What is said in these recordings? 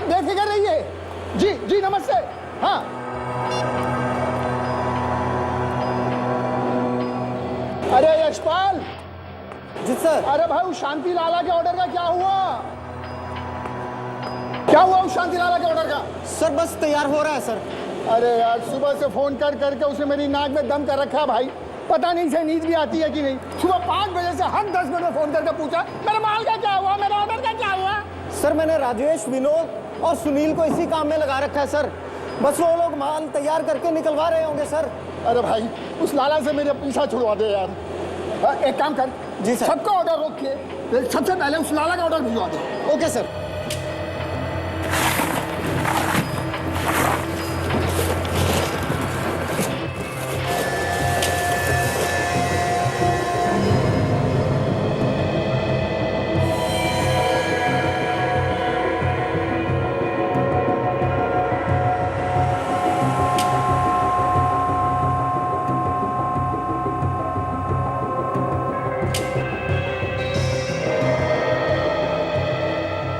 Madam बेफिक्र रहिए। जी जी नमस्ते। हाँ अरे यशपाल। जी सर। अरे भाई उस शांति लाला के ऑर्डर का क्या हुआ? क्या हुआ उस शांति लाला के ऑर्डर का? सर बस तैयार हो रहा है सर। अरे यार सुबह से फोन कर करके उसने मेरी नाक में दम कर रखा है भाई। पता नहीं से नींद भी आती है कि नहीं। सुबह 5 बजे से हर 10 मिनट में फोन करके पूछा मेरे माल का क्या हुआ, मेरे ऑर्डर का क्या हुआ। सर मैंने राजेश, विनोद और सुनील को इसी काम में लगा रखा है सर। बस वो लोग माल तैयार करके निकलवा रहे होंगे सर। अरे भाई उस लाला से मेरे पीछा छुड़वा दे यार। एक काम कर। जी सर। सबका ऑर्डर रोक के सबसे पहले उस लाला का ऑर्डर भिजवा दे। Okay sir.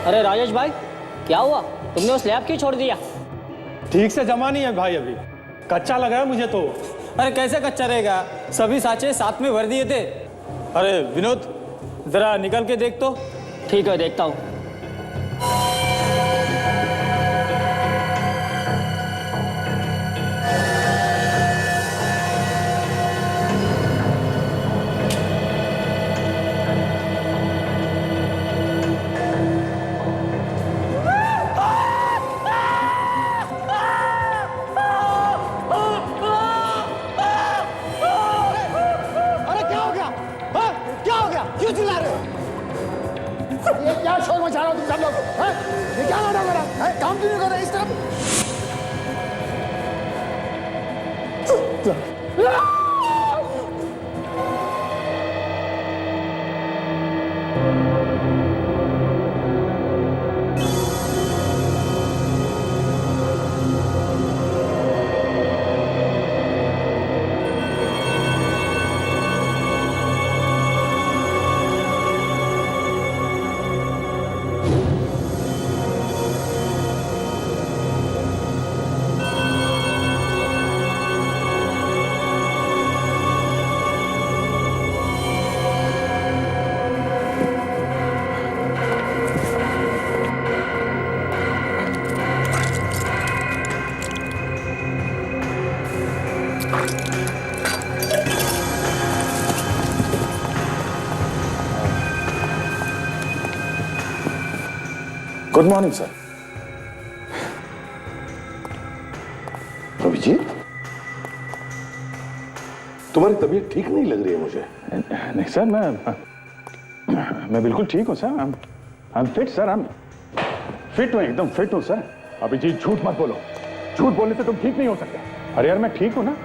अरे राजेश भाई क्या हुआ, तुमने वो स्लैब क्यों छोड़ दिया? ठीक से जमा नहीं है भाई, अभी कच्चा लगा है मुझे तो। अरे कैसे कच्चा रहेगा, सभी साँचे साथ में भर दिए थे। अरे विनोद जरा निकल के देख तो। ठीक है देखता हूँ। क्यों चिल्ला रहे हो? ये क्या शोर मचा रहा हो तुम सब लोग? ये क्या नाटक हो रहा है? काम क्यों नहीं कर रहे इस तरफ? Good morning sir. अभिजीत, तुम्हारी तबीयत ठीक नहीं लग रही है मुझे। नहीं सर, मैं बिल्कुल ठीक हूँ sir. I am fit sir. I am fit हूँ, एकदम फिट हूँ सर। अभिजीत झूठ मत बोलो, झूठ बोलने से तुम ठीक नहीं हो सकते। अरे यार मैं ठीक हूँ ना,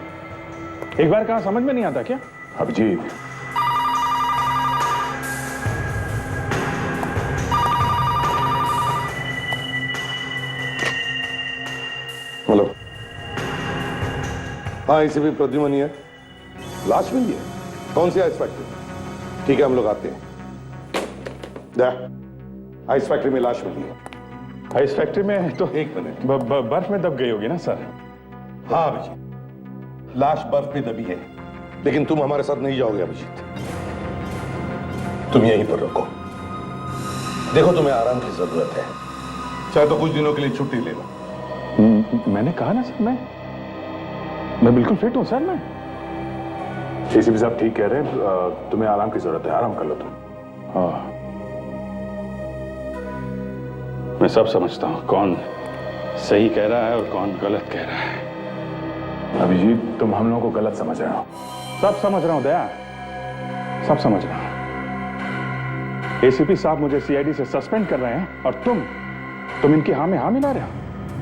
एक बार कहा समझ में नहीं आता क्या? अभिजीत, हेलो। हाँ एसीपी प्रद्युमन है। लाश मिली है? कौन सी आइस फैक्ट्री? ठीक है हम लोग आते हैं। आइस फैक्ट्री में लाश मिली है। आइस फैक्ट्री में तो एक मिनट। बर्फ में दब गई होगी ना सर? हाँ अभिजीत, लाश बर्फ में दबी है, लेकिन तुम हमारे साथ नहीं जाओगे अभिजीत। तुम यहीं पर रुको। देखो तुम्हें आराम की जरूरत है, चाहे तो कुछ दिनों के लिए छुट्टी ले लो। मैंने कहा ना सर, मैं बिल्कुल फिट हूं सर। मैं एसीपी साहब ठीक कह रहे हैं, तुम्हें आराम की जरूरत है, आराम कर लो तुम। हाँ मैं सब समझता हूं कौन सही कह रहा है और कौन गलत कह रहा है। अभिजीत तुम हम लोगों को गलत समझ रहे हो। सब समझ रहा हूं दया, सब समझ रहा हूं। एसीपी साहब मुझे सीआईडी से सस्पेंड कर रहे हैं और तुम इनकी हाँ में हाँ मिला रहे हो।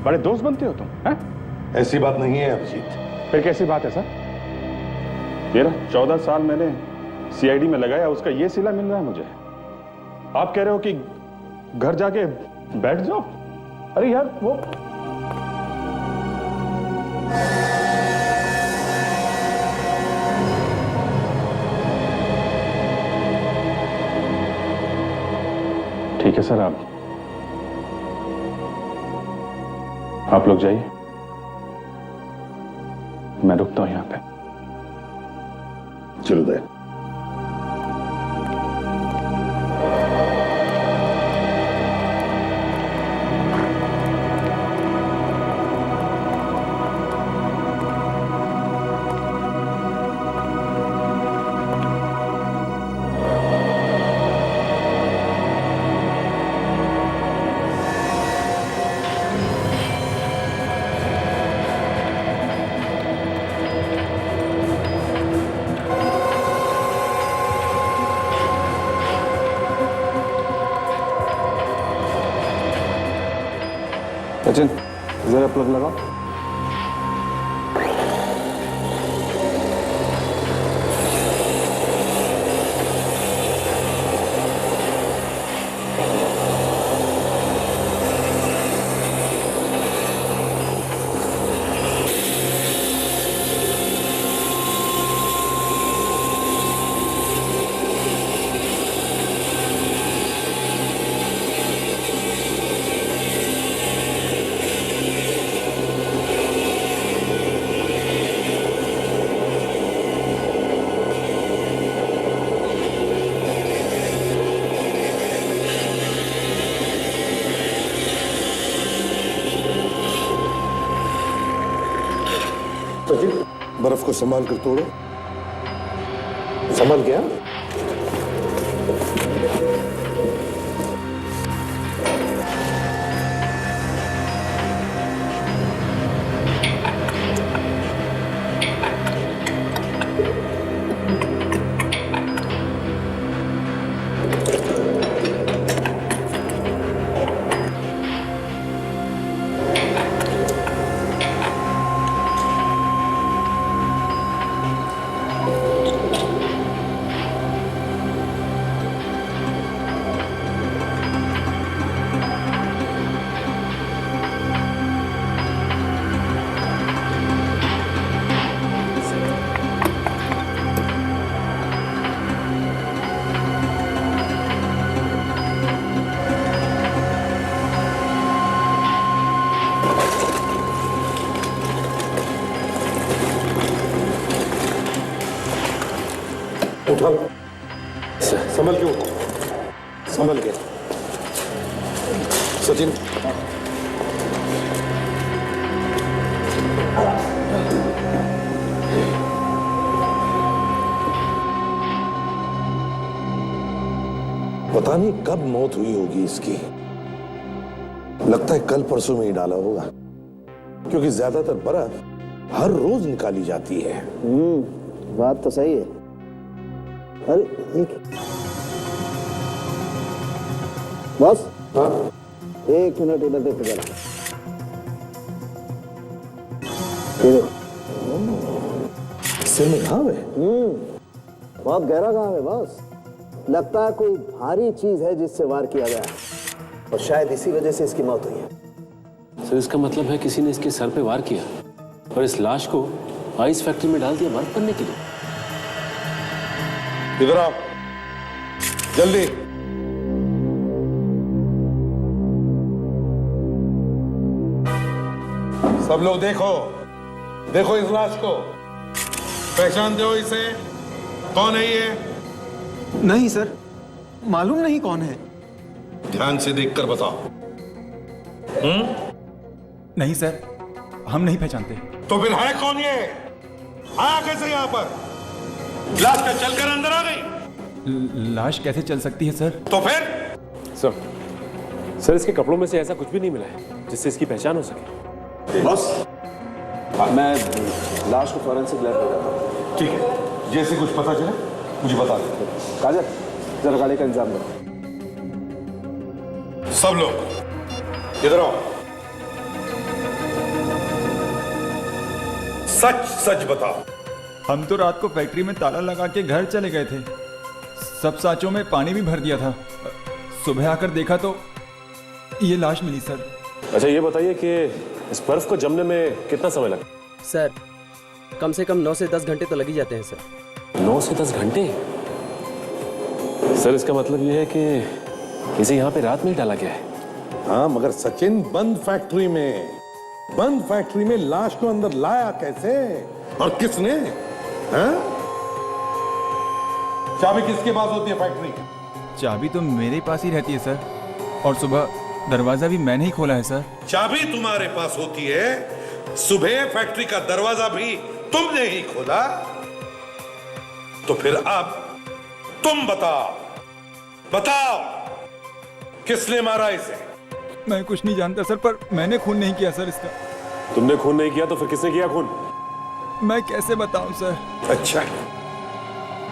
बड़े दोस्त बनते हो तुम, हैं? ऐसी बात नहीं है अभिजीत। फिर कैसी बात है सर? ये ना 14 साल मैंने सीआईडी में लगाया, उसका ये सिला मिल रहा है मुझे। आप कह रहे हो कि घर जाके बैठ जाओ। अरे यार वो ठीक है सर, आप लोग जाइए, मैं रुकता हूं यहां पे। चलो दे। सचिन जरा प्लग लगाओ। सचिन, बर्फ को संभाल कर तोड़ो। संभाल गया। उठा, संभल के उठो, संभल के। सचिन, पता नहीं कब मौत हुई होगी इसकी। लगता है कल परसों में ही डाला होगा, क्योंकि ज्यादातर बर्फ हर रोज निकाली जाती है। बात तो सही है। अरे एक बस, हाँ 1 मिनट इधर देखो जरा। सिर में घाव है। बहुत गहरा घाव है बस। लगता है कोई भारी चीज है जिससे वार किया गया है और शायद इसी वजह से इसकी मौत हुई है। सर इसका मतलब है किसी ने इसके सर पे वार किया और इस लाश को आइस फैक्ट्री में डाल दिया बर्फ बनने के लिए। इधर आओ, जल्दी। सब लोग देखो, देखो इस लाश को। पहचानते हो इसे? कौन है ये? नहीं सर, मालूम नहीं कौन है। ध्यान से देखकर बताओ। नहीं सर, हम नहीं पहचानते। तो फिर है कौन ये? आया कैसे यहाँ पर? लाश का चलकर अंदर आ गई? लाश कैसे चल सकती है सर? तो फिर? सर इसके कपड़ों में से ऐसा कुछ भी नहीं मिला है जिससे इसकी पहचान हो सके। बस मैं लाश को फॉरेंसिक लैब में जाता हूँ। ठीक है, जैसे कुछ पता चले मुझे बता दो। काजल, जरा गाड़ी का इंतजाम करो। सब लोग इधर आओ। सच सच बताओ। हम तो रात को फैक्ट्री में ताला लगा के घर चले गए थे। सब साँचों में पानी भी भर दिया था। सुबह आकर देखा तो ये लाश मिली सर। अच्छा ये बताइए कि इस बर्फ को जमने में कितना समय लगा? सर कम से कम 9 से 10 घंटे तो लग ही जाते हैं सर। 9 से 10 घंटे? सर इसका मतलब ये है कि इसे यहाँ पे रात में ही डाला गया है। हाँ, मगर सचिन बंद फैक्ट्री में, बंद फैक्ट्री में लाश को अंदर लाया कैसे और किसने? हैं? चाबी किसके पास होती है फैक्ट्री की? चाबी तो मेरे पास ही रहती है सर, और सुबह दरवाजा भी मैंने ही खोला है सर। चाबी तुम्हारे पास होती है, सुबह फैक्ट्री का दरवाजा भी तुमने ही खोला, तो फिर अब तुम बताओ किसने मारा इसे? मैं कुछ नहीं जानता सर, पर मैंने खून नहीं किया सर इसका। तुमने खून नहीं किया तो फिर किसने किया खून? मैं कैसे बताऊं सर? अच्छा,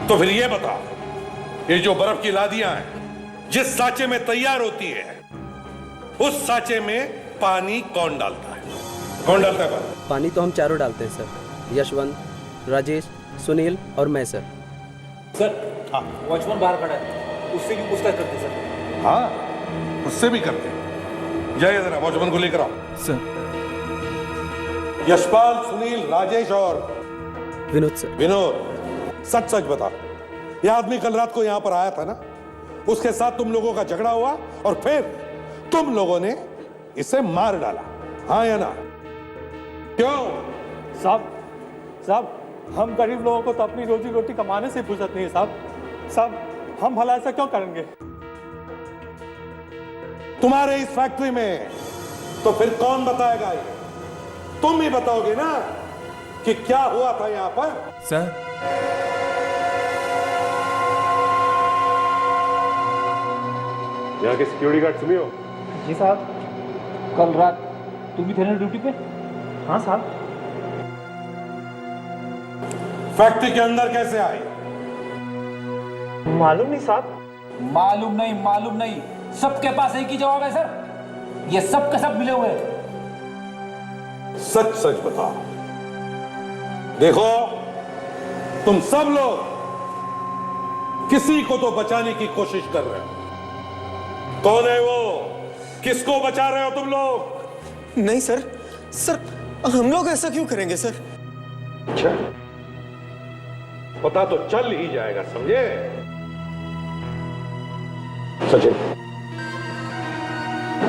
तो फिर ये बताओ, ये जो बर्फ की लादियां हैं जिस साचे में तैयार होती है, उस साचे में पानी कौन डालता है? कौन डालता है पानी तो हम चारों डालते हैं सर, यशवंत, राजेश, सुनील और मैं सर। सर हाँ, वॉचमैन बाहर खड़ा है, उससे भी पूछताछ करते सर। हाँ, उससे भी करते हैं। जाइए जरा वॉचमैन को लेकर आओ। सर। यशपाल, सुनील, राजेश और विनोद सर। विनोद, सच सच बता, ये आदमी कल रात को यहां पर आया था ना? उसके साथ तुम लोगों का झगड़ा हुआ और फिर तुम लोगों ने इसे मार डाला, हाँ या ना? क्यों? साहब हम गरीब लोगों को तो अपनी रोजी रोटी कमाने से फुर्सत नहीं है साहब, हम भला ऐसा क्यों करेंगे? तुम्हारे इस फैक्ट्री में तो फिर कौन बताएगा? ये तुम ही बताओगे ना कि क्या हुआ था यहां पर? सर, यहाँ के सिक्योरिटी गार्ड तुम ही हो? जी साहब, कल रात तुम भी थे ना ड्यूटी पे? हाँ साहब। फैक्ट्री के अंदर कैसे आए? मालूम नहीं साहब। मालूम नहीं, सबके पास एक ही जवाब है सर, ये सब के सब मिले हुए हैं। सच सच बताओ। देखो, तुम सब लोग किसी को तो बचाने की कोशिश कर रहे हो। कौन है वो? किसको बचा रहे हो तुम लोग? नहीं सर, हम लोग ऐसा क्यों करेंगे सर? अच्छा, पता तो चल ही जाएगा, समझे? सचिन,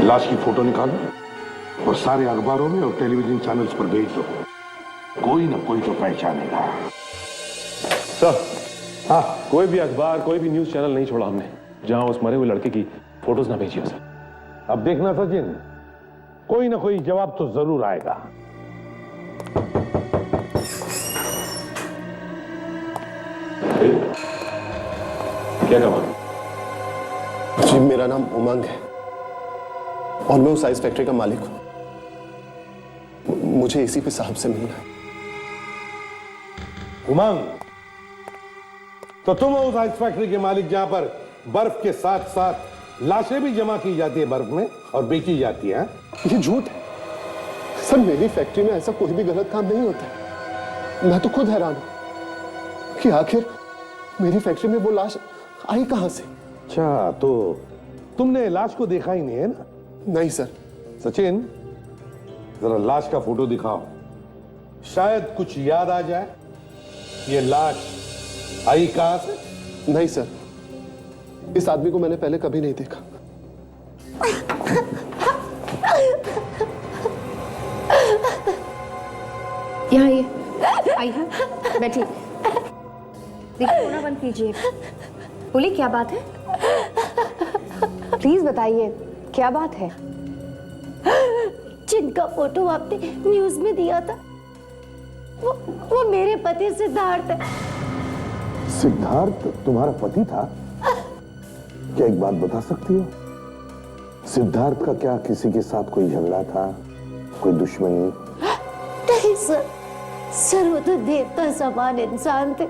लाश की फोटो निकालो और सारे अखबारों में और टेलीविजन चैनल्स पर भेज दो। कोई ना कोई तो पहचानेगा। सर हाँ, कोई भी अखबार, कोई भी न्यूज चैनल नहीं छोड़ा हमने जहां उस मरे हुए लड़के की फोटोज ना भेजी हो सर। अब देखना सचिन, कोई ना कोई जवाब तो जरूर आएगा। क्या कहा? जी, मेरा नाम उमंग है और मैं उस आइस फैक्ट्री का मालिक हूं। मुझे एसीपी साहब से मिलना है। उमंग, तो तुम हो उस आइस फैक्ट्री के मालिक जहां पर बर्फ के साथ साथ लाशें भी जमा की जाती है बर्फ में और बेची जाती है? ये झूठ है सर, मेरी फैक्ट्री में ऐसा कोई भी गलत काम नहीं होता। मैं तो खुद हैरान हूं कि आखिर मेरी फैक्ट्री में वो लाश आई कहां से। अच्छा, तो तुमने लाश को देखा ही नहीं है ना? नहीं सर। सचिन, जरा लाश का फोटो दिखाओ, शायद कुछ याद आ जाए। ये लाश आई कहां से? नहीं सर, इस आदमी को मैंने पहले कभी नहीं देखा। यहाँ ये आइए, बैठिए। देखिए, होना बंद कीजिए। बोलिए, क्या बात है? प्लीज बताइए, क्या बात है? जिनका फोटो आपने न्यूज में दिया था, वो मेरे पति सिद्धार्थ है। सिद्धार्थ तुम्हारा पति था? क्या एक बात बता सकती हो, सिद्धार्थ का क्या किसी के साथ कोई झगड़ा था, कोई दुश्मनी? नहीं सर, वो तो देवता समान इंसान थे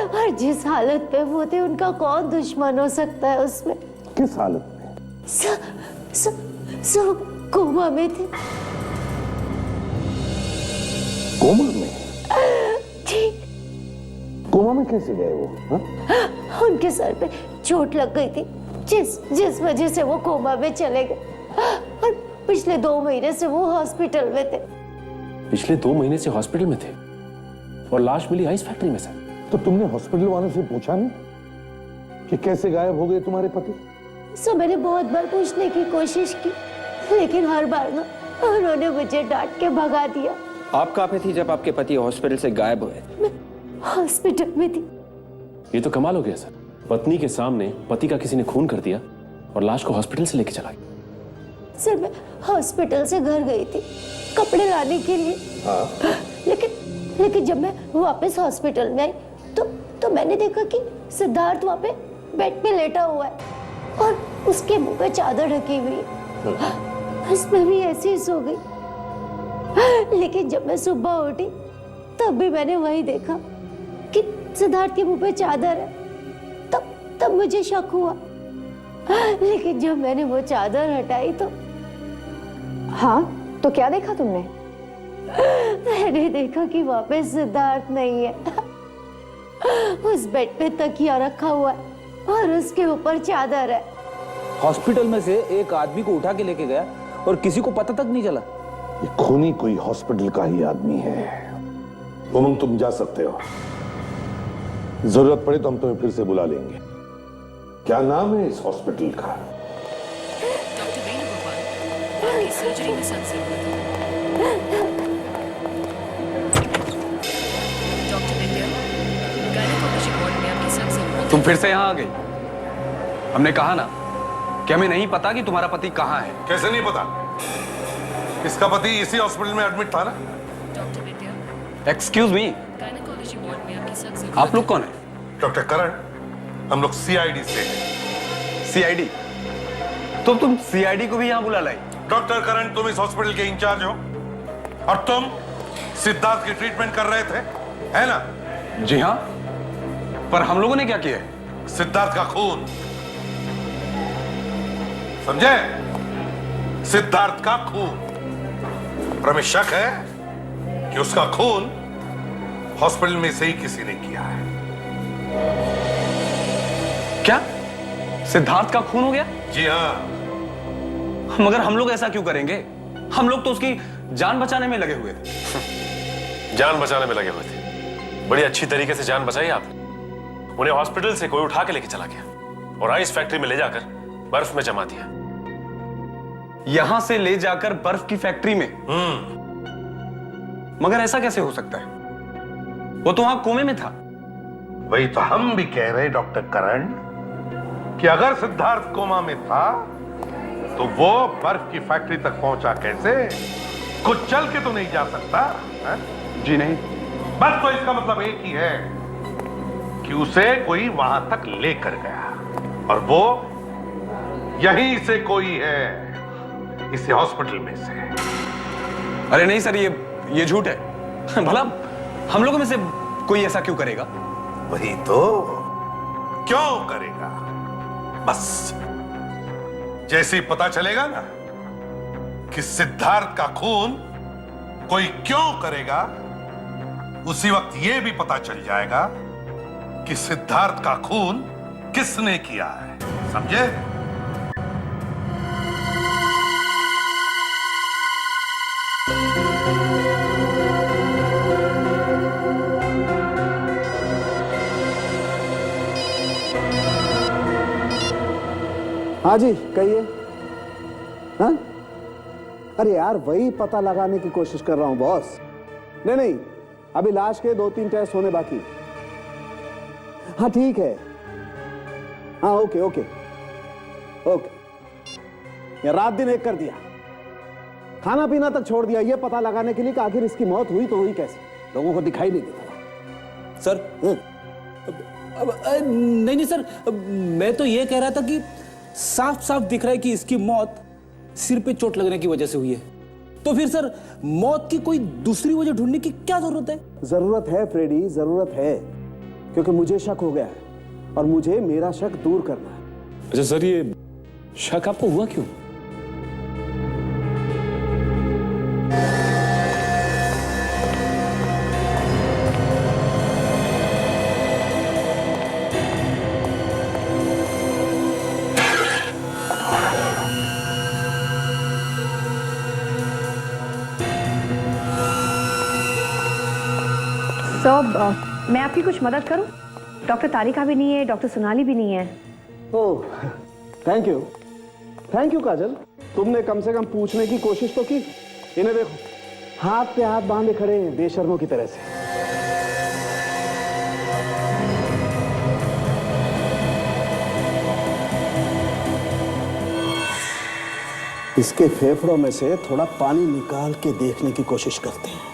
और जिस हालत पे वो थे, उनका कौन दुश्मन हो सकता है उसमें? किस हालत में? कोमा में थे। कोमा में? ठीक। कोमा में कैसे गए वो? हा? उनके सर पे चोट लग गई थी, जिस वजह से वो कोमा में चले गए और पिछले 2 महीने से वो हॉस्पिटल में थे। पिछले 2 महीने से हॉस्पिटल में थे और लाश मिली आइस फैक्ट्री में सर। तो तुमने हॉस्पिटल वालों से पूछा नहीं कि कैसे गायब हो गए तुम्हारे पति? सर, मैंने बहुत बार पूछने की कोशिश की, लेकिन हर बार ना उन्होंने मुझे डांट के भगा दिया। आप कहाँ पे थी जब आपके पति हॉस्पिटल से गायब हुए? मैं हॉस्पिटल में थी। ये तो कमाल हो गया सर, पत्नी के सामने पति का किसी ने खून कर दिया और लाश को हॉस्पिटल से लेके चला गया। सर मैं हॉस्पिटल से घर गई थी कपड़े लाने के लिए। लेकिन जब मैं वापस हॉस्पिटल में आई तो मैंने देखा कि सिद्धार्थ वहाँ पे बेड पे लेटा हुआ है और उसके मुंह पे चादर ढकी हुई है। बस मैं भी ऐसे ही सो गई। लेकिन जब मैं सुबह उठी तब भी मैंने वही देखा कि सिद्धार्थ के मुंह पे चादर है। तब मुझे शक हुआ। लेकिन जब मैंने वो चादर हटाई तो हाँ, तो क्या देखा तुमने? मैंने देखा कि वहाँ पे सिद्धार्थ नहीं है। उस बेड पे तकिया रखा हुआ है और उसके ऊपर चादर है। हॉस्पिटल में से एक आदमी को उठा के लेके गया और किसी को पता तक नहीं चला। ये खूनी कोई हॉस्पिटल का ही आदमी है। उमंग तुम जा सकते हो, जरूरत पड़े तो हम तुम्हें फिर से बुला लेंगे। क्या नाम है इस हॉस्पिटल का? डॉक्टर वेणुगोपाल, आपकी सर्जरी में सख्त जरूरत है। डॉक्टर विद्या, गायनेकोलॉजी वार्ड में आपकी सख्त जरूरत है। तुम फिर से यहाँ आ गई। हमने कहा ना कि हमें नहीं पता कि तुम्हारा पति कहाँ है। कैसे नहीं पता? इसका पति इसी हॉस्पिटल में एडमिट था ना। डॉक्टर विद्या, एक्सक्यूज मी, गायनेकोलॉजी वार्ड में आपकी सख्त जरूरत आप लोग कौन है? डॉक्टर करण, हम लोग सीआईडी से हैं। सीआईडी? तो तुम सीआईडी को भी यहाँ बुला लाई? डॉक्टर करण, तुम इस हॉस्पिटल के इंचार्ज हो और तुम सिद्धार्थ की ट्रीटमेंट कर रहे थे, है ना? जी हाँ, पर हम लोगों ने क्या किया है? सिद्धार्थ का खून, समझे? सिद्धार्थ का खून। और हमें शक है कि उसका खून हॉस्पिटल में से ही किसी ने किया है। क्या सिद्धार्थ का खून हो गया? जी हाँ। मगर हम लोग ऐसा क्यों करेंगे? हम लोग तो उसकी जान बचाने में लगे हुए थे। जान बचाने में लगे हुए थे? बड़ी अच्छी तरीके से जान बचाई आपने। उन्हें हॉस्पिटल से कोई उठा के लेके चला गया और आइस फैक्ट्री में ले जाकर बर्फ में जमा दिया। यहां से ले जाकर बर्फ की फैक्ट्री में? मगर ऐसा कैसे हो सकता है? वो तो वहां कोमे में था। वही तो हम भी कह रहे डॉक्टर करण कि अगर सिद्धार्थ कोमा में था तो वो बर्फ की फैक्ट्री तक पहुंचा कैसे? कुछ चल के तो नहीं जा सकता है? जी नहीं। बस तो इसका मतलब एक ही है कि उसे कोई वहां तक लेकर गया और वो यहीं से कोई है, इसी हॉस्पिटल में से। अरे नहीं सर, ये झूठ है। भला हम लोगों में से कोई ऐसा क्यों करेगा? वही तो, क्यों करेगा? बस जैसे ही पता चलेगा ना कि सिद्धार्थ का खून कोई क्यों करेगा, उसी वक्त यह भी पता चल जाएगा कि सिद्धार्थ का खून किसने किया है। समझे? हाँ जी कहिए। हाँ, अरे यार वही पता लगाने की कोशिश कर रहा हूं बॉस। नहीं, अभी लाश के 2-3 टेस्ट होने बाकी। हाँ ठीक है। हाँ ओके। ये रात दिन एक कर दिया, खाना पीना तक छोड़ दिया, ये पता लगाने के लिए कि आखिर इसकी मौत हुई तो हुई कैसे, लोगों को दिखाई नहीं देता। सर नहीं सर, मैं तो ये कह रहा था कि साफ साफ दिख रहा है कि इसकी मौत सिर पे चोट लगने की वजह से हुई है। तो फिर सर मौत की कोई दूसरी वजह ढूंढने की क्या जरूरत है? जरूरत है फ्रेडी, जरूरत है, क्योंकि मुझे शक हो गया है और मुझे मेरा शक दूर करना है। अच्छा सर, ये शक आपको हुआ क्यों? मैं आपकी कुछ मदद करूं? डॉक्टर तारिका भी नहीं है, डॉक्टर सोनाली भी नहीं है। ओह थैंक यू काजल, तुमने कम से कम पूछने की कोशिश तो की। इन्हें देखो, हाथ पे हाथ बांधे खड़े हैं बेशर्मों की तरह से। इसके फेफड़ों में से थोड़ा पानी निकाल के देखने की कोशिश करते हैं।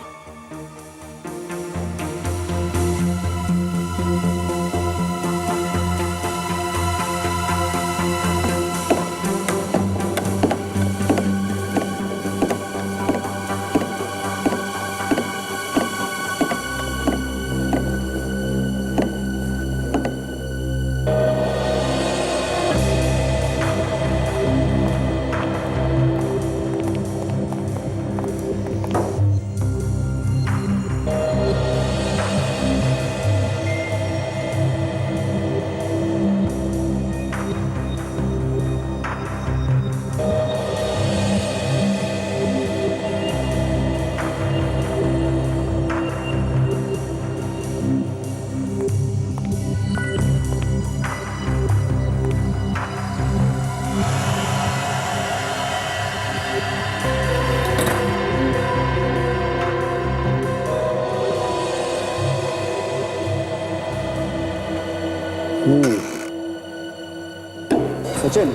सचिन,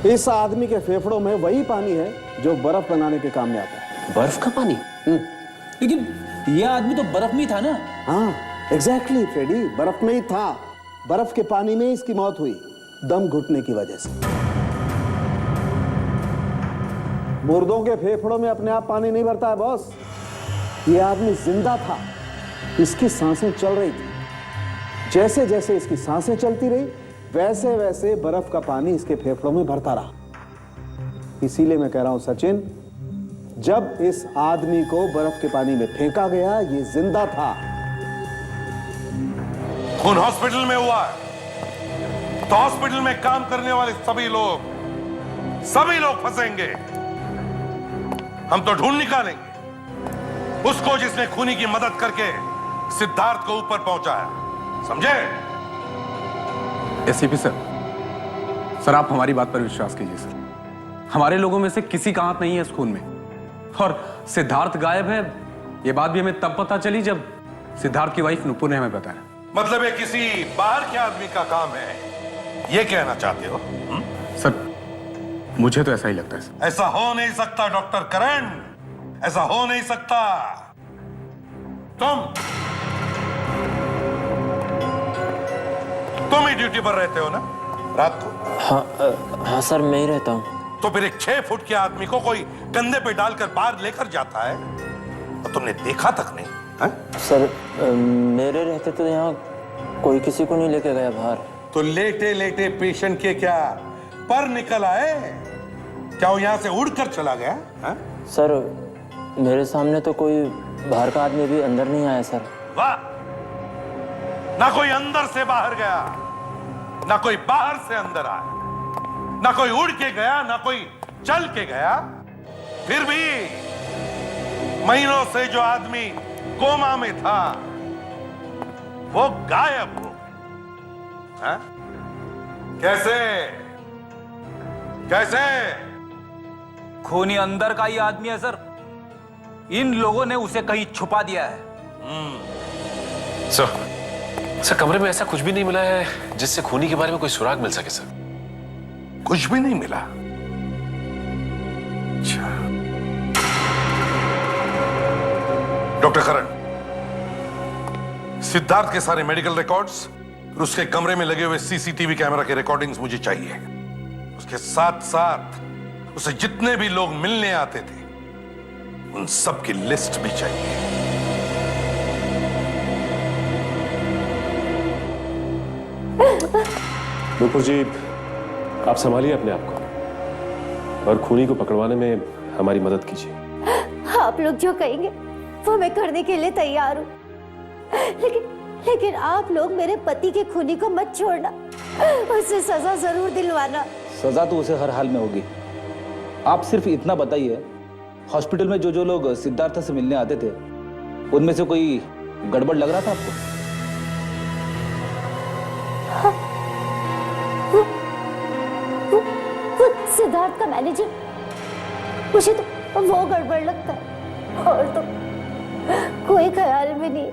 इस आदमी के फेफड़ों में वही पानी है जो बर्फ बनाने के काम में आता है। बर्फ का पानी? लेकिन यह आदमी तो बर्फ में ही था ना? हाँ, एग्जैक्टली फ्रेडी, बर्फ में ही था। बर्फ के पानी में इसकी मौत हुई, दम घुटने की वजह से। मुर्दों के फेफड़ों में अपने आप पानी नहीं भरता है बॉस। ये आदमी जिंदा था, इसकी सांसें चल रही थी। जैसे जैसे इसकी सांसें चलती रही, वैसे वैसे बर्फ का पानी इसके फेफड़ों में भरता रहा। इसीलिए मैं कह रहा हूं सचिन, जब इस आदमी को बर्फ के पानी में फेंका गया, ये जिंदा था। खून हॉस्पिटल में हुआ है तो हॉस्पिटल में काम करने वाले सभी लोग फंसेंगे। हम तो ढूंढ निकालेंगे उसको जिसने खूनी की मदद करके सिद्धार्थ को ऊपर पहुंचाया, समझे? एसीपी सर, आप हमारी बात पर विश्वास कीजिए सर। हमारे लोगों में से किसी का हाथ नहीं है इस खून में। और सिद्धार्थ गायब है, ये बात भी हमें तब पता चली जब सिद्धार्थ की वाइफ नुपुर ने हमें बताया। मतलब ये किसी बाहर के आदमी का काम है, ये कहना चाहते हो? सर, मुझे तो ऐसा ही लगता है सर। ऐसा हो नहीं सकता डॉक्टर करण, ऐसा हो नहीं सकता। तुम ही ड्यूटी पर रहते हो ना रात को? हाँ सर, मैं ही रहता हूँ। तो फिर एक 6 फुट के आदमी को कोई कंधे पे डालकर बाहर लेकर जाता है और तुमने देखा तक नहीं है? सर, मेरे रहते तो यहाँ कोई किसी को नहीं लेके गया बाहर। तो लेटे लेटे पेशेंट के क्या पर निकल आए? क्या वो यहां से उड़कर चला गया है? सर, मेरे सामने तो कोई बाहर का आदमी भी अंदर नहीं आया सर। वाह, ना कोई अंदर से बाहर गया, ना कोई बाहर से अंदर आया, ना कोई उड़ के गया, ना कोई चल के गया। फिर भी महीनों से जो आदमी कोमा में था वो गायब हो गया। कैसे कैसे? खूनी अंदर का ही आदमी है सर। इन लोगों ने उसे कहीं छुपा दिया है। सर, कमरे में ऐसा कुछ भी नहीं मिला है जिससे खूनी के बारे में कोई सुराग मिल सके सर। कुछ भी नहीं मिला? अच्छा। डॉक्टर करण, सिद्धार्थ के सारे मेडिकल रिकॉर्ड्स और उसके कमरे में लगे हुए सीसीटीवी कैमरा के रिकॉर्डिंग्स मुझे चाहिए। उसके साथ साथ उसे जितने भी लोग मिलने आते थे उन सब की लिस्ट भी चाहिए। नुपुर जी, आप संभालिए अपने आप को और खूनी को पकड़वाने में हमारी मदद कीजिए। आप लोग जो कहेंगे वो मैं करने के लिए तैयार हूँ, लेकिन आप लोग मेरे पति के खूनी को मत छोड़ना, उसे सजा जरूर दिलवाना। सजा तो उसे हर हाल में होगी। आप सिर्फ इतना बताइए, हॉस्पिटल में जो लोग सिद्धार्थ से मिलने आते थे उनमें से कोई गड़बड़ लग रहा था आपको? वो सिद्धार्थ का मैनेजर मुझे तो वो गड़बड़ लगता है और तो कोई ख्याल में नहीं।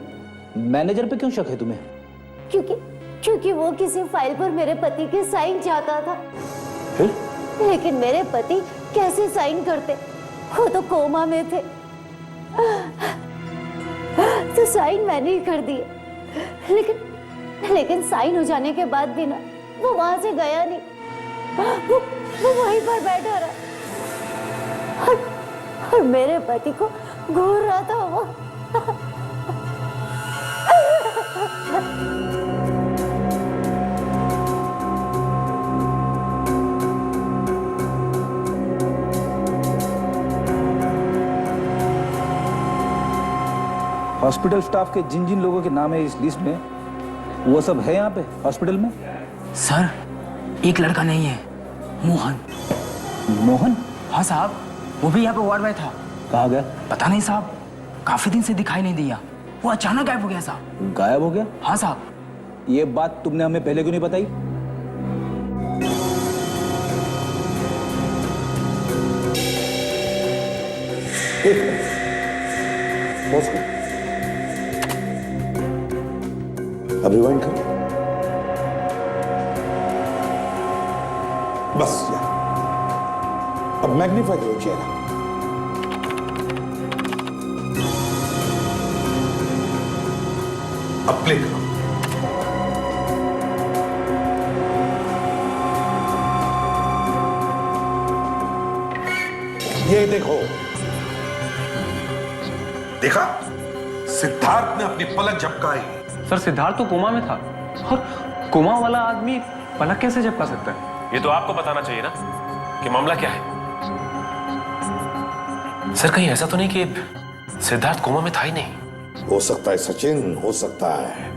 मैनेजर पे क्यों शक है तुम्हें? क्योंकि वो किसी फाइल पर मेरे पति के साइन चाहता था। फिर? लेकिन मेरे पति कैसे साइन करते, वो तो कोमा में थे। तो साइन मैंने ही कर दिए, लेकिन साइन हो जाने के बाद भी ना वो वहां से गया नहीं, वो वहीं पर बैठा रहा और मेरे पति को घूर रहा था वो। हॉस्पिटल स्टाफ के जिन जिन लोगों के नाम है इस लिस्ट में, वो सब है यहाँ पे हॉस्पिटल में? सर, एक लड़का नहीं है, मोहन। मोहन? हाँ साहब, वो भी यहाँ पे वार्ड बॉय था। कहाँ गया? पता नहीं साहब, काफी दिन से दिखाई नहीं दिया। वो अचानक गायब हो गया साहब। गायब हो गया? हाँ साहब। ये बात तुमने हमें पहले क्यों नहीं बताई? अब रिवाइंड करो। बस यार, अब मैग्नीफाई करो चेहरा। अब प्ले करो। ये देखो, देखा? सिद्धार्थ ने अपनी पलक झपकाई। सर सिद्धार्थ तो कोमा में था, और कोमा वाला आदमी पलक कैसे झपका सकता है? ये तो आपको बताना चाहिए ना कि मामला क्या है। सर कहीं ऐसा तो नहीं कि सिद्धार्थ कोमा में था ही नहीं? हो सकता है सचिन, हो सकता है।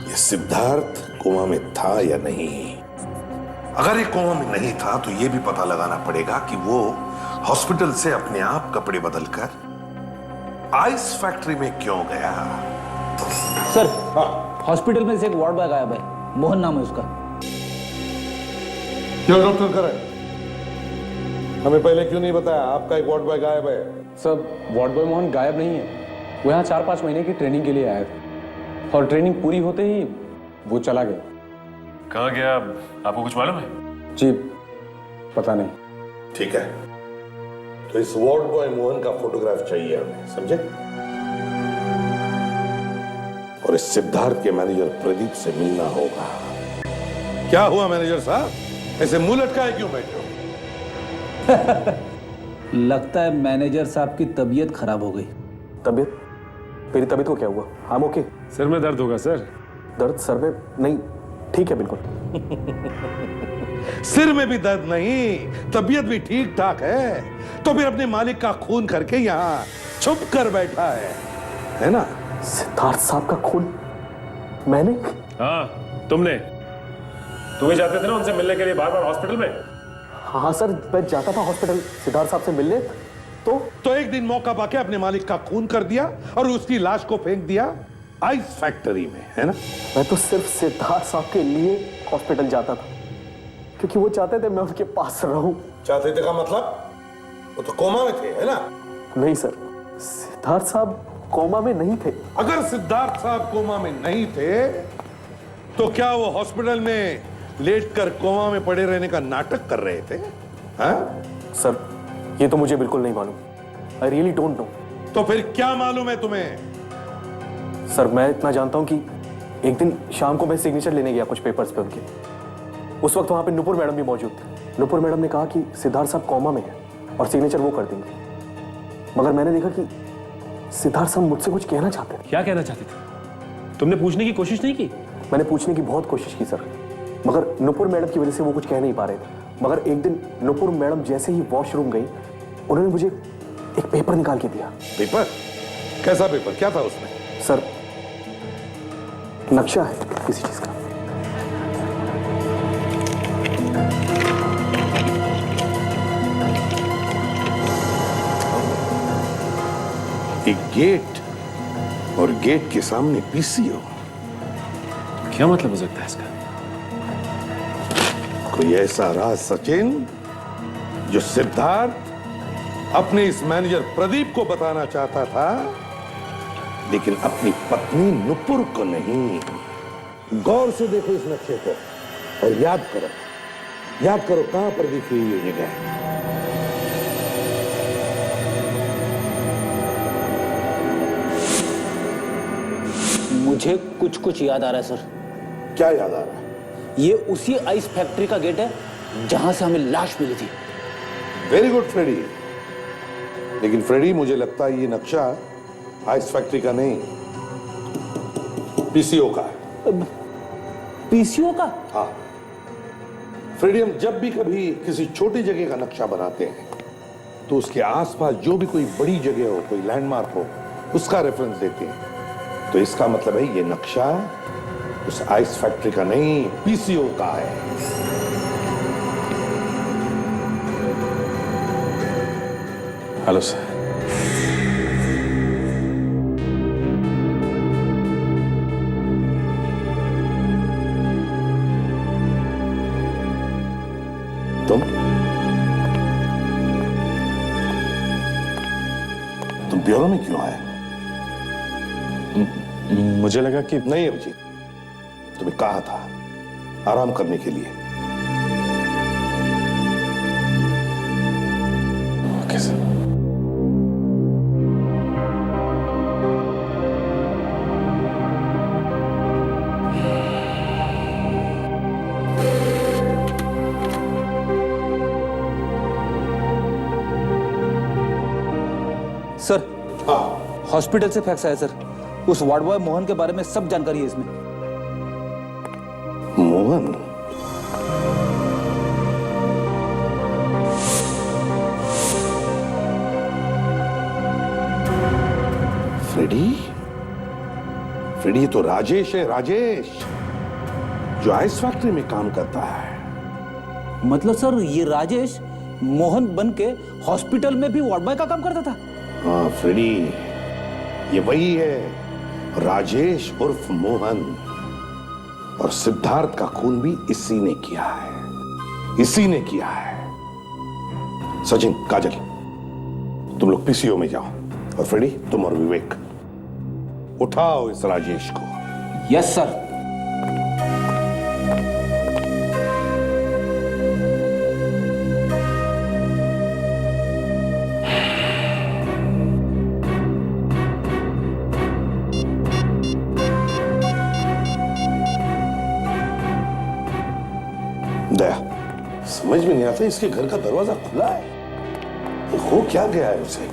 ये सिद्धार्थ कोमा में था या नहीं। अगर ये कोमा में नहीं था तो ये भी पता लगाना पड़ेगा कि वो हॉस्पिटल से अपने आप कपड़े बदलकर आइस फैक्ट्री में क्यों गया। सर, हॉस्पिटल में से एक वार्ड बॉय गायब है, मोहन नाम है उसका। क्यों डॉक्टर करे, हमें पहले क्यों नहीं बताया आपका एक वार्ड बॉय गायब है? सर वार्ड बॉय मोहन गायब नहीं है, वो यहाँ 4-5 महीने की ट्रेनिंग के लिए आया था और ट्रेनिंग पूरी होते ही वो चला गया। कहाँ गया आपको कुछ मालूम है? जी पता नहीं। ठीक है, तो इस वार्ड बॉय मोहन का फोटोग्राफ चाहिए हमें, समझे? और इस सिद्धार्थ के मैनेजर प्रदीप से मिलना होगा। क्या हुआ मैनेजर साहब, ऐसे मुंह लटकाए क्यों बैठे हो? लगता है मैनेजर साहब की तबीयत खराब हो गई। तबीयत? मेरी तबीयत को क्या हुआ? हम ओके। सिर में दर्द होगा सर। दर्द सर में नहीं, ठीक है बिल्कुल। सिर में भी दर्द नहीं, तबीयत भी ठीक ठाक है, तो फिर अपने मालिक का खून करके यहाँ छुप कर बैठा है ना? सिद्धार्थ साहब का खून मैंने? हाँ तुमने, तुम ही जाते थे ना उनसे मिलने के लिए बार बार हॉस्पिटल में? हाँ सर, मैं जाता था हॉस्पिटल सिद्धार्थ साहब से मिलने, तो एक दिन मौका पाके अपने मालिक का खून कर दिया और उसकी लाश को फेंक दिया आइस फैक्ट्री में, है ना? मैं तो सिर्फ सिद्धार्थ साहब के लिए हॉस्पिटल जाता था, क्योंकि वो चाहते थे मैं उनके पास रहूं। चाहते थे का मतलब? वो तो कोमा में थे, है ना? नहीं सर, सिद्धार्थ साहब कोमा में नहीं थे। अगर सिद्धार्थ साहब कोमा में नहीं थे तो क्या वो हॉस्पिटल में लेटकर कोमा में पड़े रहने का नाटक कर रहे थे? हाँ? सर ये तो मुझे बिल्कुल नहीं मालूम, आई रियली डोंट नो। तो फिर क्या मालूम है तुम्हें? सर मैं इतना जानता हूं कि एक दिन शाम को मैं सिग्नेचर लेने गया कुछ पेपर्स पे उनके, उस वक्त वहां पे नुपुर मैडम भी मौजूद थे। नुपुर मैडम ने कहा कि सिद्धार्थ साहब कोमा में है और सिग्नेचर वो कर देंगे, मगर मैंने देखा कि सिद्धार्थ साहब मुझसे कुछ कहना चाहते थे। क्या कहना चाहते थे? तुमने पूछने की कोशिश नहीं की? मैंने पूछने की बहुत कोशिश की सर, मगर नुपुर मैडम की वजह से वो कुछ कह नहीं पा रहे थे। मगर एक दिन नुपुर मैडम जैसे ही वॉशरूम गई, उन्होंने मुझे एक पेपर निकाल के दिया। पेपर? कैसा पेपर? क्या था उसमें? सर नक्शा है किसी चीज का। एक गेट और गेट के सामने पीसीओ। क्या मतलब हो सकता है इसका? कोई ऐसा राज सचिन जो सिद्धार्थ अपने इस मैनेजर प्रदीप को बताना चाहता था, लेकिन अपनी पत्नी नुपुर को नहीं। गौर से देखो इस नक्शे को और याद करो कहां पर दिख रही है ये जगह। मुझे कुछ कुछ याद आ रहा है सर। क्या याद आ रहा है? ये उसी आइस फैक्ट्री का गेट है जहां से हमें लाश मिली थी। Very good Freddy. लेकिन फ्रेडी, मुझे लगता है ये नक्शा आइस फैक्ट्री का नहीं, पीसीओ का है। पीसीओ का? हाँ फ्रेडी, हम जब भी कभी किसी छोटी जगह का नक्शा बनाते हैं तो उसके आसपास जो भी कोई बड़ी जगह हो, कोई लैंडमार्क हो, उसका रेफरेंस देते हैं। तो इसका मतलब है ये नक्शा उस आइस फैक्ट्री का नहीं, पीसीओ का है। Hello sir. तुम ब्यूरो में क्यों आए? मुझे लगा कि नहीं अभिजीत, तुम्हें कहा था आराम करने के लिए। Okay sir. सर, हॉस्पिटल से फैक्स आया सर। उस वार्ड बॉय मोहन के बारे में सब जानकारी है इसमें। मोहन? फ्रेडी? फ्रेडी तो राजेश है, राजेश, जो आइस फैक्ट्री में काम करता है। मतलब सर, ये राजेश मोहन बन के हॉस्पिटल में भी वार्ड बॉय का काम करता था? हाँ फ्रेडी, ये वही है, राजेश उर्फ मोहन। और सिद्धार्थ का खून भी इसी ने किया है, इसी ने किया है। सचिन, काजल, तुम लोग पीसीओ में जाओ, और फ्रेडी तुम और विवेक उठाओ इस राजेश को। Yes sir. दया, समझ में नहीं आता, इसके घर का दरवाजा खुला है, हो क्या गया है उसे?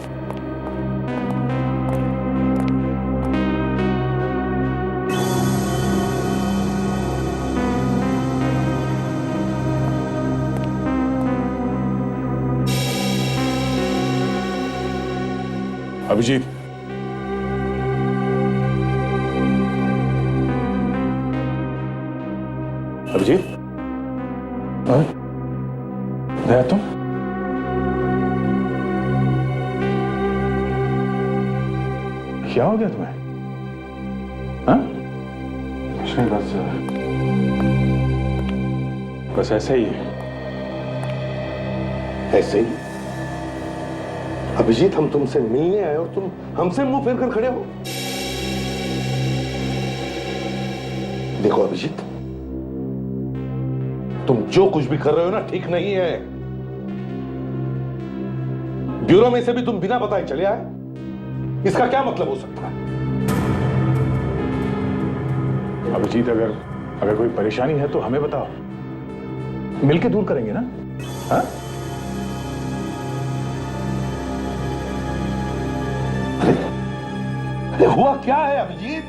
अभिजीत, अभिजीत, दया तुम? क्या हो गया तुम्हें? हाँ? कुछ नहीं, बस ऐसे ही है। ऐसे ही? अभिजीत, हम तुमसे मिलने आए और तुम हमसे मुंह फेर कर खड़े हो। देखो अभिजीत, तुम जो कुछ भी कर रहे हो ना, ठीक नहीं है। ब्यूरो में से भी तुम बिना बताए चले आए, इसका क्या मतलब हो सकता है? अभिजीत, अगर कोई परेशानी है तो हमें बताओ, मिलके दूर करेंगे ना? हाँ? अरे हुआ क्या है अभिजीत?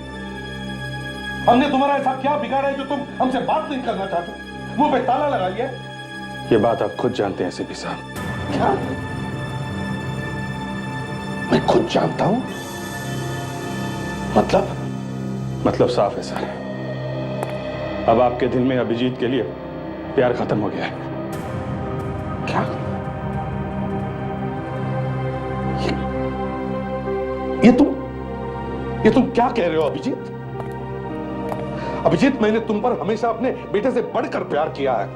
हमने तुम्हारा ऐसा क्या बिगाड़ा है जो तुम हमसे बात नहीं करना चाहते? मुंह पे ताला लगा लिया? ये बात आप खुद जानते हैं सीपी साहब। क्या? मैं खुद जानता हूं? मतलब साफ है सर, अब आपके दिल में अभिजीत के लिए प्यार खत्म हो गया है। क्या? ये तुम क्या कह रहे हो अभिजीत? अभिजीत, मैंने तुम पर हमेशा अपने बेटे से बढ़कर प्यार किया है,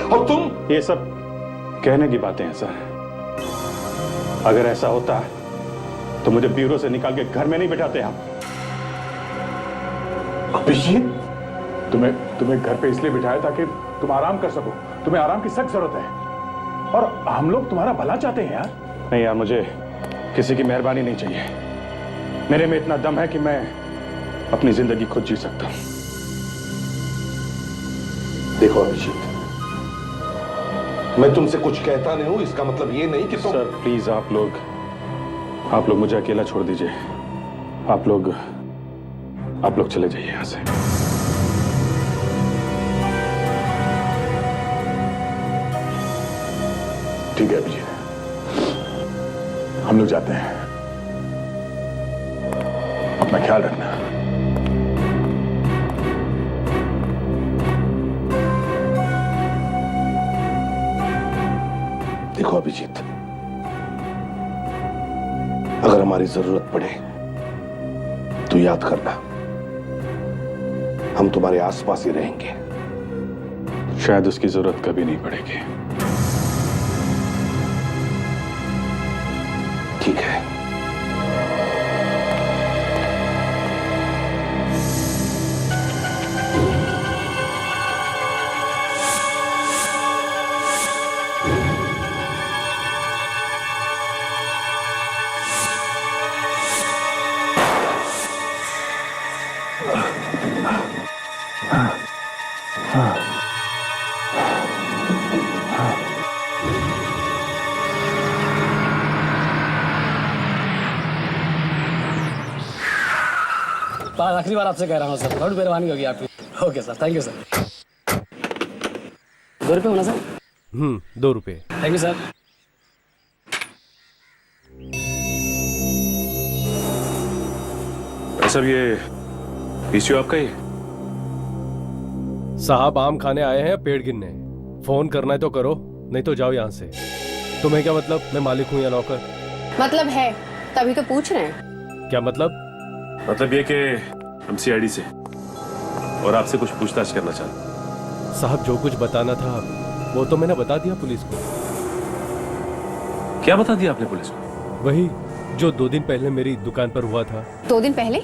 और तुम? ये सब कहने की बातें हैं सर। अगर ऐसा होता तो मुझे ब्यूरो से निकाल के घर में नहीं बिठाते आप। अभिजीत, तुम्हें घर पे इसलिए बिठाया ताकि तुम आराम कर सको। तुम्हें आराम की सख्त जरूरत है और हम लोग तुम्हारा भला चाहते हैं यार। नहीं यार, मुझे किसी की मेहरबानी नहीं चाहिए। मेरे में इतना दम है कि मैं अपनी जिंदगी खुद जी सकता हूं। देखो अभिजीत, मैं तुमसे कुछ कहता नहीं हूं, इसका मतलब ये नहीं कि तुम... सर प्लीज, आप लोग मुझे अकेला छोड़ दीजिए। आप लोग चले जाइए यहां से। ठीक है अभिजीत, हम लोग जाते हैं। अपना ख्याल रखना। देखो अभिजीत, अगर हमारी जरूरत पड़े तो याद करना, हम तुम्हारे आसपास ही रहेंगे। शायद उसकी जरूरत कभी नहीं पड़ेगी। ठीक है। आखिरी बार आपसे कह रहा हूँ सर, बहुत मेहरबानी होगी आपकी। Okay sir, thank you sir. 2 रुपये होना सर? 2 रुपये। Thank you sir. सर ये पीसीओ आपका ही? साहब आम खाने आए हैं पेड़ गिनने। फोन करना है तो करो, नहीं तो जाओ यहाँ से। तुम्हें क्या मतलब, मैं मालिक हूँ या नौकर? मतलब है, तभी तो पूछ रहे हैं। क्या मतलब? मतलब ये कि हम सीआईडी से और आपसे कुछ पूछताछ करना चाहते। साहब जो कुछ बताना था वो तो मैंने बता दिया पुलिस को। क्या बता दिया आपने पुलिस को? वही जो 2 दिन पहले मेरी दुकान पर हुआ था। 2 दिन पहले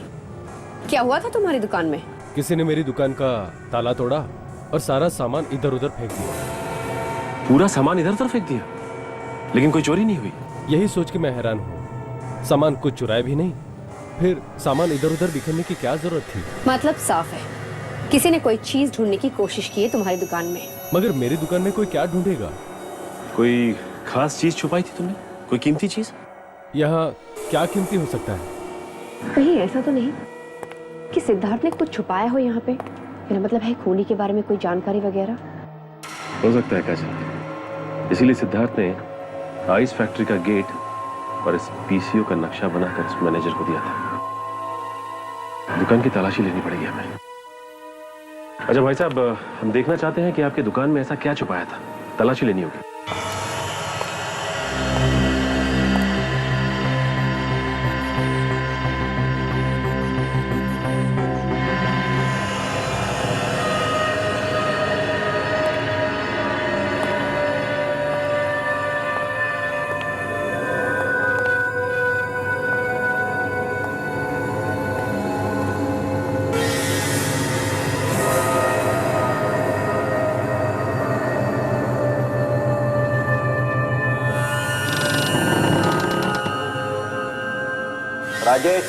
क्या हुआ था तुम्हारी दुकान में? किसी ने मेरी दुकान का ताला तोड़ा और सारा सामान इधर उधर फेंक दिया। पूरा सामान इधर उधर फेंक दिया, लेकिन कोई चोरी नहीं हुई? यही सोच के मैं हैरान हूँ। सामान कुछ चुराया भी नहीं, फिर सामान इधर उधर बिखरने की क्या जरूरत थी? मतलब साफ है, किसी ने कोई चीज ढूंढने की कोशिश की है तुम्हारी दुकान में। मगर मेरी दुकान में कोई क्या ढूंढेगा? कोई खास चीज छुपाई थी तुमने? कोई कीमती चीज? यहाँ क्या कीमती हो सकता है? कहीं ऐसा तो नहीं कि सिद्धार्थ ने कुछ छुपाया हो यहाँ पे? मेरा मतलब है खूनी के बारे में कोई जानकारी वगैरह? हो सकता है कैसे, इसीलिए सिद्धार्थ ने आइस फैक्ट्री का गेट और इस पीसीओ का नक्शा बनाकर इस मैनेजर को दिया था। दुकान की तलाशी लेनी पड़ेगी हमें। अच्छा भाई साहब, हम देखना चाहते हैं कि आपके दुकान में ऐसा क्या छुपाया था। तलाशी लेनी होगी। राजेश,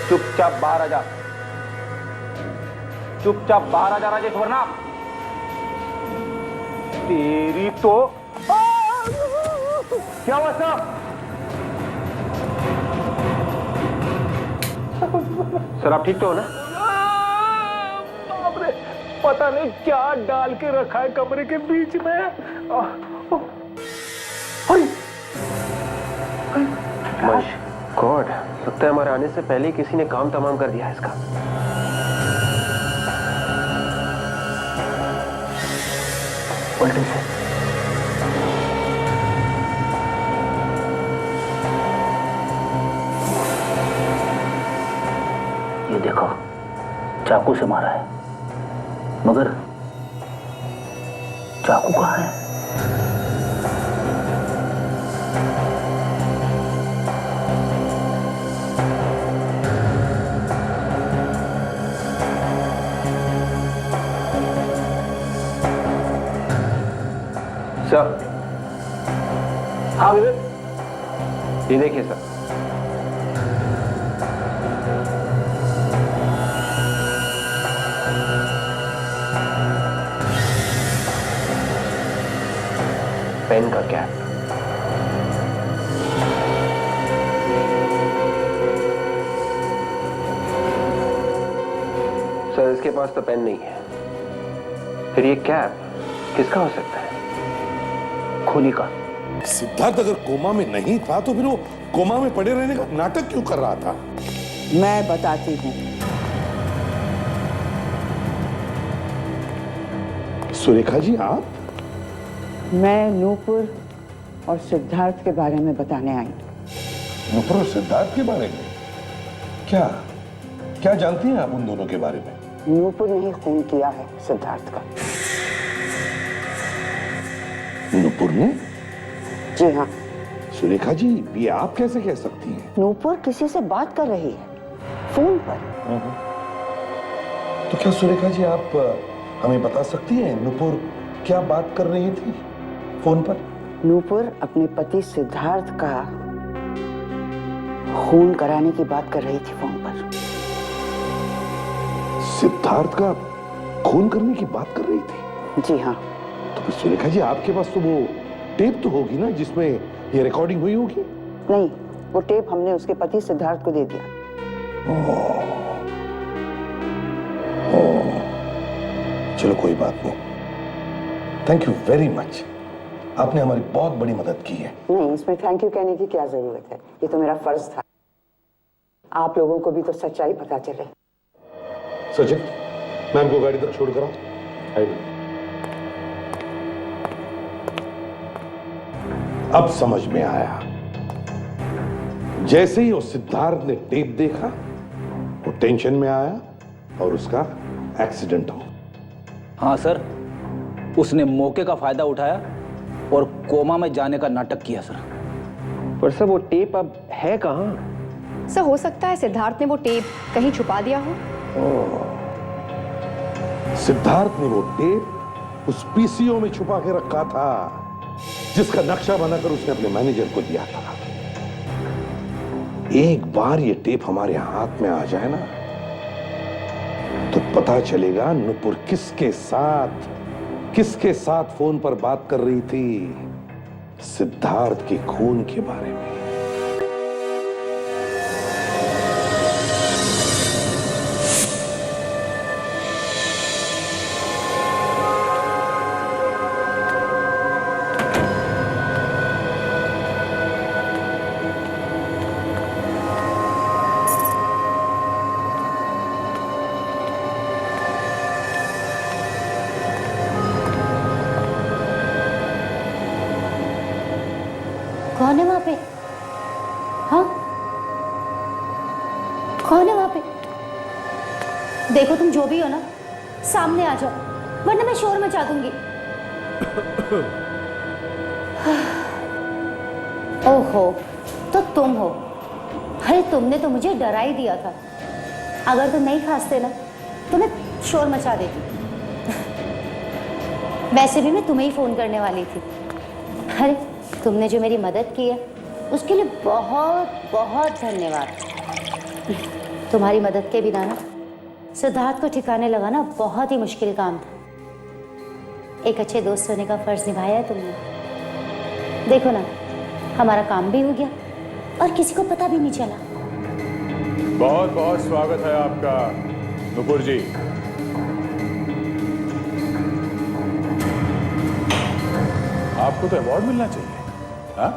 चुपचाप बाहर आ जा। चुपचाप बाहर आ जा राजेश, वरना तेरी तो... क्या हुआ साहब? सर आप ठीक तो हो ना? बाप रे, पता नहीं क्या डाल के रखा है कमरे के बीच में। गॉड, लगता है हमारे आने से पहले ही किसी ने काम तमाम कर दिया है इसका। उल्टे से ये देखो, चाकू से मारा है, मगर चाकू कहाँ है? सर। हाँ विवेक, ये देखिए सर। पेन का कैप। सर इसके पास तो पेन नहीं है, फिर ये कैप किसका हो सकता है? खूनी का। सिद्धार्थ अगर कोमा में नहीं था तो फिर वो कोमा में पड़े रहने का नाटक क्यों कर रहा था? मैं बताती हूँ। सुरेखा जी आप? मैं नूपुर और सिद्धार्थ के बारे में बताने आई। नूपुर और सिद्धार्थ के बारे में? क्या क्या जानती हैं आप उन दोनों के बारे में? नूपुर ने ही खून किया है सिद्धार्थ का। नूपुर ने? जी हाँ। सुरेखा जी ये आप कैसे कह सकती हैं? नूपुर किसी से बात कर रही है फोन पर। तो क्या सुरेखा जी आप हमें बता सकती हैं नूपुर क्या बात कर रही थी फोन पर? नूपुर अपने पति सिद्धार्थ का खून कराने की बात कर रही थी फोन पर। सिद्धार्थ का खून करने की बात कर रही थी? जी हाँ। तो फिर सुरेखा जी आपके पास तो वो टेप तो होगी ना जिसमें ये रिकॉर्डिंग हुई होगी? नहीं, वो टेप हमने उसके पति सिद्धार्थ को दे दिया। चलो कोई बात नहीं, थैंक यू वेरी मच, आपने हमारी बहुत बड़ी मदद की है। नहीं, इसमें थैंक यू कहने की क्या जरूरत है, ये तो मेरा फर्ज था। आप लोगों को भी तो सच्चाई पता चले। सचिन, मैं आपको गाड़ी तक छोड़ कर आऊं। अब समझ में आया, जैसे ही वो सिद्धार्थ ने टेप देखा वो टेंशन में आया और उसका एक्सीडेंट हो। हाँ सर, उसने मौके का फायदा उठाया और कोमा में जाने का नाटक किया सर। पर सर वो टेप अब है कहाँ? सर हो सकता है सिद्धार्थ ने वो टेप कहीं छुपा दिया हो। सिद्धार्थ ने वो टेप उस पीसीओ में छुपा के रखा था जिसका नक्शा बनाकर उसने अपने मैनेजर को दिया था। एक बार ये टेप हमारे हाथ में आ जाए ना तो पता चलेगा नूपुर किसके साथ फोन पर बात कर रही थी सिद्धार्थ के खून के बारे में। कौन है वहां पे? हाँ, कौन है वहां पे? देखो तुम जो भी हो ना, सामने आ जाओ वरना मैं शोर मचा दूंगी। ओहो, तो तुम हो। अरे तुमने तो मुझे डरा ही दिया था। अगर तुम नहीं खांसते ना तो मैं शोर मचा देती। वैसे भी मैं तुम्हें ही फोन करने वाली थी। अरे तुमने जो मेरी मदद की है उसके लिए बहुत बहुत धन्यवाद। तुम्हारी मदद के बिना ना सिद्धार्थ को ठिकाने लगाना बहुत ही मुश्किल काम था। एक अच्छे दोस्त होने का फर्ज निभाया है तुमने। देखो ना, हमारा काम भी हो गया और किसी को पता भी नहीं चला। बहुत बहुत स्वागत है आपका नुपुर जी। आपको तो अवार्ड मिलना चाहिए। हाँ?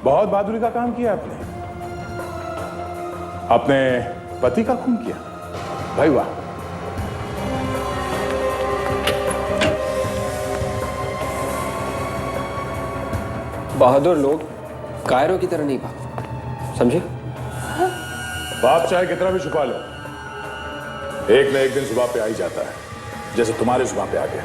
बहुत बहादुरी का काम किया आपने। अपने पति का खून किया, भाई वाह। बहादुर लोग कायरों की तरह नहीं भागते, समझे? बाप चाहे कितना भी छुपा लो, एक न एक दिन जुबान पे आ ही जाता है, जैसे तुम्हारे जुबान पे आ गया।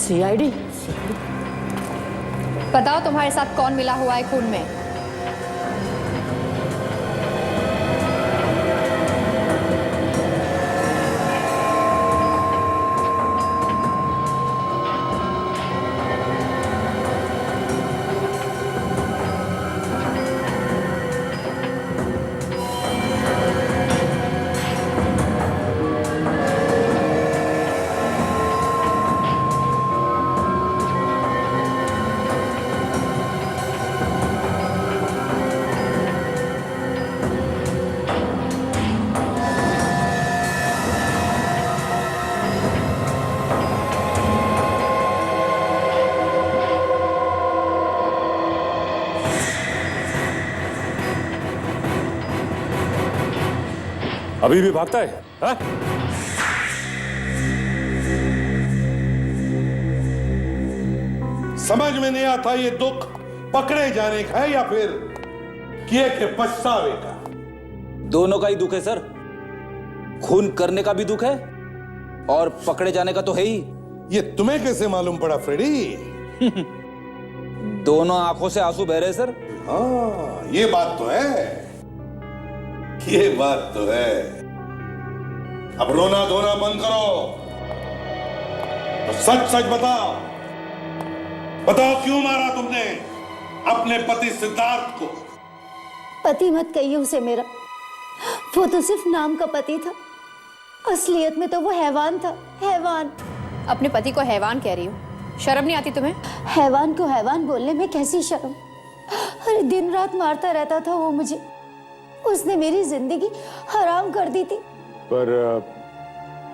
सीआईडी? बताओ तुम्हारे साथ कौन मिला हुआ है खून में? अभी भी भागता है, हा? समझ में नहीं आता ये दुख पकड़े जाने का है या फिर किए के पछतावे का? दोनों का ही दुख है सर। खून करने का भी दुख है और पकड़े जाने का तो है ही। ये तुम्हें कैसे मालूम पड़ा फ्रेडी? दोनों आंखों से आंसू बह रहे सर। हाँ, ये बात तो है, ये बात तो है। अब रोना धोना बंद करो, तो सच सच बताओ, बताओ क्यों मारा तुमने अपने पति सिद्धार्थ को? पति मत कहिए उसे मेरा, वो तो सिर्फ नाम का पति था, असलियत में तो वो हैवान था, हैवान। अपने पति को हैवान कह रही हो? शर्म नहीं आती तुम्हें? हैवान को हैवान बोलने में कैसी शर्म? अरे दिन रात मारता रहता था वो मुझे, उसने मेरी जिंदगी हराम कर दी थी। पर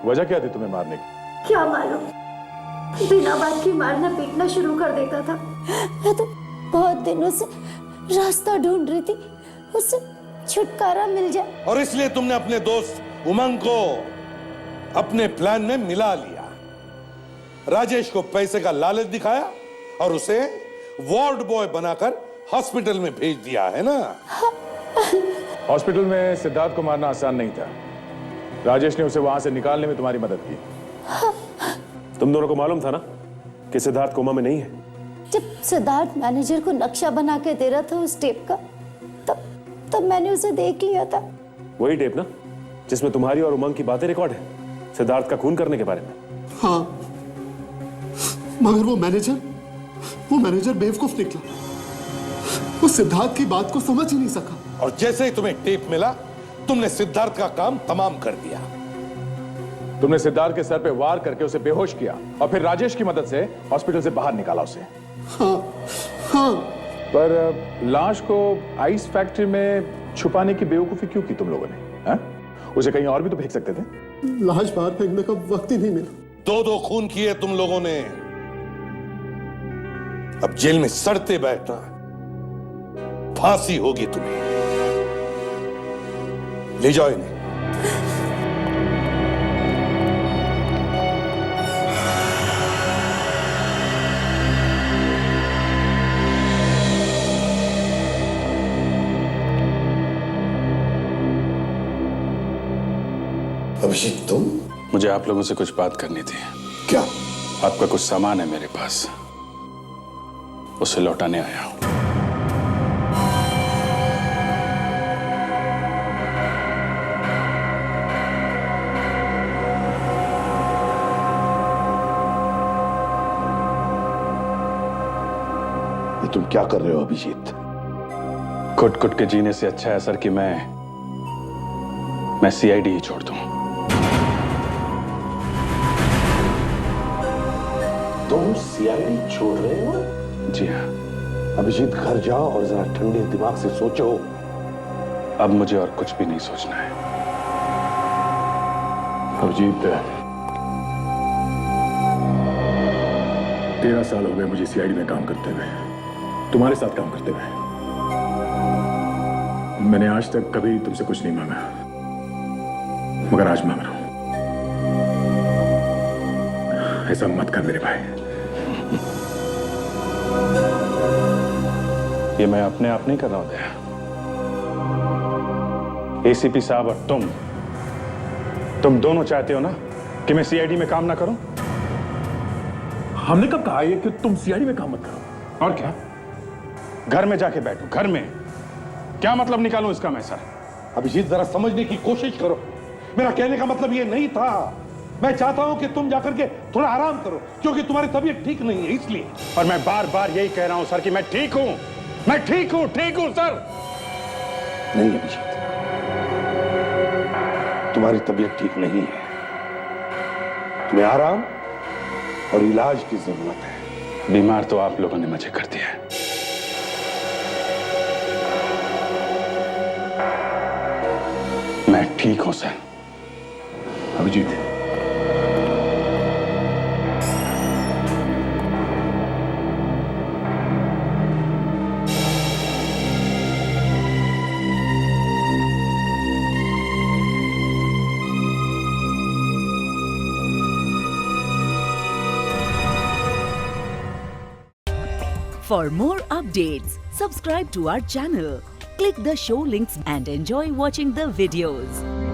वजह क्या थी तुम्हें मारने की? क्या मालूम, बिना बात की मारना पीटना शुरू कर देता था। मैं तो बहुत दिनों से रास्ता ढूंढ रही थी, उससे छुटकारा मिल जाए। और इसलिए तुमने अपने दोस्त उमंग को अपने प्लान में मिला लिया, राजेश को पैसे का लालच दिखाया और उसे वार्ड बॉय बनाकर हॉस्पिटल में भेज दिया, है ना? हॉस्पिटल में सिद्धार्थ को मारना आसान नहीं था। राजेश ने उसे वहां से निकालने में तुम्हारी मदद की। तुम दोनों को मालूम था ना कि सिद्धार्थ कोमा में नहीं है? जब सिद्धार्थ मैनेजर को नक्शा बना के दे रहा था उस टेप का, तब मैंने उसे देख लिया था। वही टेप ना जिसमें तुम्हारी और उमंग की बातें रिकॉर्ड है, सिद्धार्थ का खून करने के बारे में। हाँ, मगर वो मैनेजर बेवकूफ निकला। वो सिद्धार्थ की बात को समझ ही नहीं सका। और जैसे ही तुम्हें टेप मिला, तुमने सिद्धार्थ का काम तमाम कर दिया। तुमने सिद्धार्थ के सर पे वार करके उसे बेहोश किया और फिर राजेश की मदद से हॉस्पिटल से बाहर निकाला उसे। हाँ, हाँ। पर लाश को आइस फैक्ट्री में छुपाने की बेवकूफी क्यों की तुम लोगों ने? हा? उसे कहीं और भी तो फेंक सकते थे। लाश बाहर फेंकने का वक्त ही नहीं मिला। दो खून किए तुम लोगों ने, अब जेल में सड़ते बैठना, फांसी होगी तुम्हें। ले जाओ इन्हें। अभिषेक, तुम? मुझे आप लोगों से कुछ बात करनी थी। क्या? आपका कुछ सामान है मेरे पास, उसे लौटाने आया हूं। ये तुम क्या कर रहे हो अभिजीत? कुट कुट के जीने से अच्छा है सर कि मैं सीआईडी ही छोड़ दूं। तुम सीआईडी छोड़ रहे हो? जी हाँ। अभिजीत, घर जाओ और जरा ठंडे दिमाग से सोचो। अब मुझे और कुछ भी नहीं सोचना है। अभिजीत, 13 साल हो गए मुझे सीआईडी में काम करते हुए, तुम्हारे साथ काम करते हुए। मैंने आज तक कभी तुमसे कुछ नहीं मांगा, मगर आज मांग रहा हूं। ऐसा मत कर मेरे भाई। ये मैं अपने आप नहीं कर रहा हूं दया। एसीपी साहब और तुम दोनों चाहते हो ना कि मैं सीआईडी में काम ना करूं? हमने कब कहा ये कि तुम सीआईडी में काम मत करो? और क्या? घर में जाके बैठो, घर में। क्या मतलब निकालूं इसका मैं सर? अभिजीत जरा समझने की कोशिश करो। मेरा कहने का मतलब ये नहीं था। मैं चाहता हूं कि तुम जाकर के थोड़ा आराम करो, क्योंकि तुम्हारी तबीयत ठीक नहीं है इसलिए। और मैं बार बार यही कह रहा हूं सर कि मैं ठीक हूं, मैं ठीक हूं सर। नहीं अभिजीत, तुम्हारी तबीयत ठीक नहीं है। तुम्हें आराम और इलाज की जरूरत है। बीमार तो आप लोगों ने मुझे कर दिया है। मैं ठीक हूं sir. Abhijeet, For more updates, subscribe to our channel, click the show links and enjoy watching the videos.